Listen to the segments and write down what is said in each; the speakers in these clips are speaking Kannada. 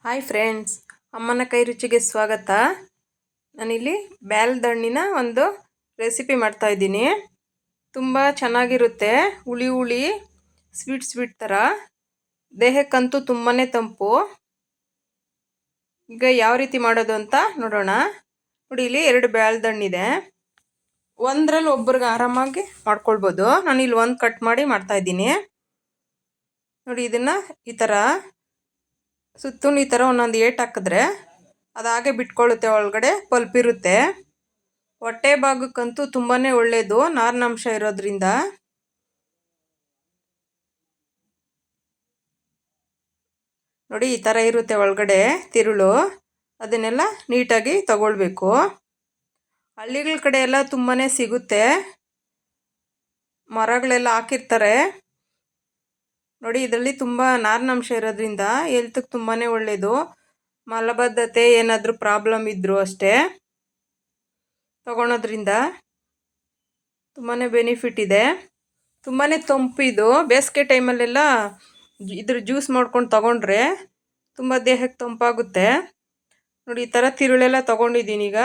ಹಾಯ್ ಫ್ರೆಂಡ್ಸ್, ಅಮ್ಮನ ಕೈ ರುಚಿಗೆ ಸ್ವಾಗತ. ನಾನಿಲ್ಲಿ ಬ್ಯಾಲ್ದ ಹಣ್ಣಿನ ಒಂದು ರೆಸಿಪಿ ಮಾಡ್ತಾ ಇದ್ದೀನಿ. ತುಂಬ ಚೆನ್ನಾಗಿರುತ್ತೆ. ಹುಳಿ ಹುಳಿ ಸ್ವೀಟ್ ಥರ, ದೇಹಕ್ಕಂತೂ ತುಂಬಾ ತಂಪು. ಈಗ ಯಾವ ರೀತಿ ಮಾಡೋದು ಅಂತ ನೋಡೋಣ. ನೋಡಿ, ಇಲ್ಲಿ 2 ಬ್ಯಾಲ್ದ ಹಣ್ಣಿದೆ. ಒಂದರಲ್ಲಿ ಒಬ್ರಿಗೆ ಆರಾಮಾಗಿ ಮಾಡ್ಕೊಳ್ಬೋದು. ನಾನಿಲ್ಲಿ ಒಂದು ಕಟ್ ಮಾಡಿ ಮಾಡ್ತಾ ಇದ್ದೀನಿ. ನೋಡಿ, ಇದನ್ನು ಈ ಥರ ಸುತ್ತಲೂ ಈ ಥರ ಒಂದೊಂದು ಏಟು ಹಾಕಿದ್ರೆ ಅದು ಹಾಗೆ ಬಿಟ್ಕೊಳ್ಳುತ್ತೆ. ಒಳಗಡೆ ಪಲ್ಪ್ ಇರುತ್ತೆ. ಹೊಟ್ಟೆ ಭಾಗಕ್ಕಂತೂ ತುಂಬಾ ಒಳ್ಳೆಯದು, ನಾರಿನಂಶ ಇರೋದ್ರಿಂದ. ನೋಡಿ, ಈ ಥರ ಇರುತ್ತೆ ಒಳಗಡೆ ತಿರುಳು. ಅದನ್ನೆಲ್ಲ ನೀಟಾಗಿ ತಗೊಳ್ಬೇಕು. ಹಳ್ಳಿಗಳ ಕಡೆ ಎಲ್ಲ ತುಂಬಾ ಸಿಗುತ್ತೆ, ಮರಗಳೆಲ್ಲ ಹಾಕಿರ್ತಾರೆ. ನೋಡಿ, ಇದರಲ್ಲಿ ತುಂಬ ನಾರಿನಂಶ ಇರೋದ್ರಿಂದ ಹೆಲ್ತ್ಗೆ ತುಂಬಾ ಒಳ್ಳೆಯದು. ಮಲಬದ್ಧತೆ ಏನಾದರೂ ಪ್ರಾಬ್ಲಮ್ ಇದ್ದರೂ ಅಷ್ಟೇ ತಗೊಳೋದ್ರಿಂದ ತುಂಬಾ ಬೆನಿಫಿಟ್ ಇದೆ. ತುಂಬಾ ತಂಪು ಇದು. ಬೇಸಿಗೆ ಟೈಮಲ್ಲೆಲ್ಲ ಇದ್ರ ಜ್ಯೂಸ್ ಮಾಡ್ಕೊಂಡು ತಗೊಂಡ್ರೆ ತುಂಬ ದೇಹಕ್ಕೆ ತಂಪಾಗುತ್ತೆ. ನೋಡಿ, ಈ ಥರ ತಿರುಳೆಲ್ಲ ತೊಗೊಂಡಿದ್ದೀನಿ. ಈಗ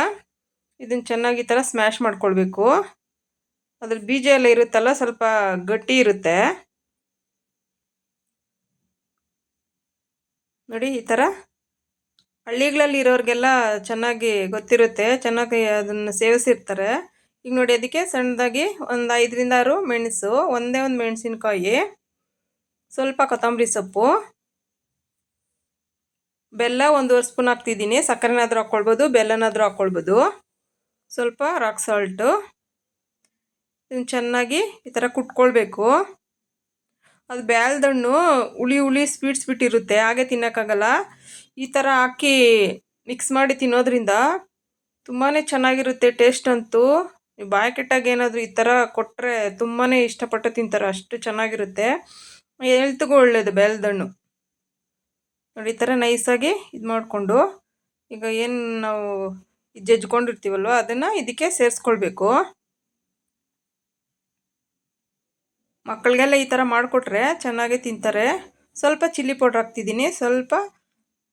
ಇದನ್ನು ಚೆನ್ನಾಗಿ ಈ ಥರ ಸ್ಮ್ಯಾಶ್ ಮಾಡ್ಕೊಳ್ಬೇಕು. ಅದ್ರ ಬೀಜ ಎಲ್ಲ ಇರುತ್ತಲ್ಲ, ಸ್ವಲ್ಪ ಗಟ್ಟಿ ಇರುತ್ತೆ. ನೋಡಿ, ಈ ಥರ ಹಳ್ಳಿಗಳಲ್ಲಿ ಇರೋರಿಗೆಲ್ಲ ಚೆನ್ನಾಗಿ ಗೊತ್ತಿರುತ್ತೆ, ಚೆನ್ನಾಗಿ ಅದನ್ನು ಸೇವಿಸಿರ್ತಾರೆ. ಈಗ ನೋಡಿ, ಅದಕ್ಕೆ ಸಣ್ಣದಾಗಿ ಒಂದು 5ರಿಂದ 6 ಮೆಣಸು, ಒಂದೇ ಒಂದು ಮೆಣಸಿನ್ಕಾಯಿ, ಸ್ವಲ್ಪ ಕೊತ್ತಂಬರಿ ಸೊಪ್ಪು, ಬೆಲ್ಲ 1 ಸ್ಪೂನ್ ಹಾಕ್ತಿದ್ದೀನಿ. ಸಕ್ಕರೆನಾದರೂ ಹಾಕ್ಕೊಳ್ಬೋದು, ಬೆಲ್ಲನಾದರೂ ಹಾಕ್ಕೊಳ್ಬೋದು. ಸ್ವಲ್ಪ ರಾಕ್ ಸಾಲ್ಟು. ಇದನ್ನು ಚೆನ್ನಾಗಿ ಈ ಥರ ಕುಟ್ಕೊಳ್ಬೇಕು. ಅದು ಬ್ಯಾಲ್ದಣ್ಣು ಹುಳಿ ಹುಳಿ ಸ್ವೀಟ್ ಇರುತ್ತೆ, ಹಾಗೆ ತಿನ್ನೋಕ್ಕಾಗಲ್ಲ. ಈ ಥರ ಹಾಕಿ ಮಿಕ್ಸ್ ಮಾಡಿ ತಿನ್ನೋದ್ರಿಂದ ತುಂಬಾ ಚೆನ್ನಾಗಿರುತ್ತೆ. ಟೇಸ್ಟ್ ಅಂತೂ ಬಾಯಿ ಕೆಟ್ಟಾಗ ಏನಾದರೂ ಈ ಥರ ಕೊಟ್ಟರೆ ತುಂಬಾ ಇಷ್ಟಪಟ್ಟು ತಿಂತಾರೆ, ಅಷ್ಟು ಚೆನ್ನಾಗಿರುತ್ತೆ. ಹೆಲ್ತ್ಗೂ ಒಳ್ಳೆಯದು ಬ್ಯಾಲ್ದಣ್ಣು. ನೋಡಿ, ಈ ಥರ ನೈಸಾಗಿ ಇದು ಮಾಡಿಕೊಂಡು ಈಗ ಏನು ನಾವು ಜಜ್ಕೊಂಡಿರ್ತೀವಲ್ವ ಅದನ್ನು ಇದಕ್ಕೆ ಸೇರಿಸ್ಕೊಳ್ಬೇಕು. ಮಕ್ಕಳಿಗೆಲ್ಲ ಈ ಥರ ಮಾಡಿಕೊಟ್ರೆ ಚೆನ್ನಾಗಿ ತಿಂತಾರೆ. ಸ್ವಲ್ಪ ಚಿಲ್ಲಿ ಪೌಡ್ರ್ ಹಾಕ್ತಿದ್ದೀನಿ, ಸ್ವಲ್ಪ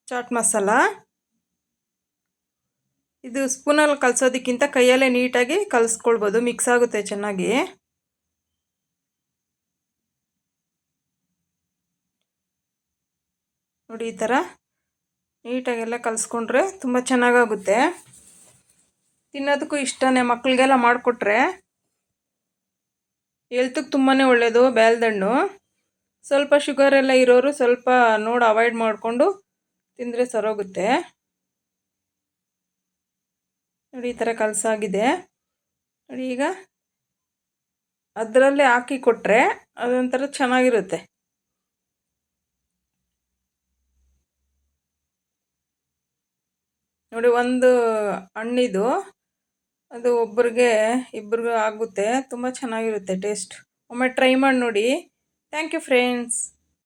ಚಾಟ್ ಮಸಾಲ. ಇದು ಸ್ಪೂನಲ್ಲಿ ಕಲಸೋದಕ್ಕಿಂತ ಕೈಯಲ್ಲೇ ನೀಟಾಗಿ ಕಲಿಸ್ಕೊಳ್ಬೋದು, ಮಿಕ್ಸ್ ಆಗುತ್ತೆ ಚೆನ್ನಾಗಿ. ನೋಡಿ, ಈ ಥರ ನೀಟಾಗೆಲ್ಲ ಕಲಿಸ್ಕೊಂಡ್ರೆ ತುಂಬ ಚೆನ್ನಾಗಾಗುತ್ತೆ. ತಿನ್ನೋದಕ್ಕೂ ಇಷ್ಟನೇ. ಮಕ್ಕಳಿಗೆಲ್ಲ ಮಾಡಿಕೊಟ್ರೆ ಹೆಲ್ತ್ಗೆ ತುಂಬಾ ಒಳ್ಳೆಯದು ಬ್ಯಾಲ್ದಣ್ಣು. ಸ್ವಲ್ಪ ಶುಗರ್ ಎಲ್ಲ ಇರೋರು ಸ್ವಲ್ಪ ನೋಡಿ ಅವಾಯ್ಡ್ ಮಾಡಿಕೊಂಡು ತಿಂದರೆ ಸರೋಗುತ್ತೆ. ನೋಡಿ, ಈ ಥರ ಕಲಸಾಗಿದೆ. ನೋಡಿ, ಈಗ ಅದರಲ್ಲೇ ಹಾಕಿ ಕೊಟ್ಟರೆ ಅದೊಂಥರ ಚೆನ್ನಾಗಿರುತ್ತೆ. ನೋಡಿ, ಒಂದು ಹಣ್ಣಿದು ಅದು ಒಬ್ಬರಿಗೆ ಇಬ್ಬರಿಗೂ ಆಗುತ್ತೆ. ತುಂಬ ಚೆನ್ನಾಗಿರುತ್ತೆ ಟೇಸ್ಟ್. ಒಮ್ಮೆ ಟ್ರೈ ಮಾಡಿ ನೋಡಿ. Thank you friends.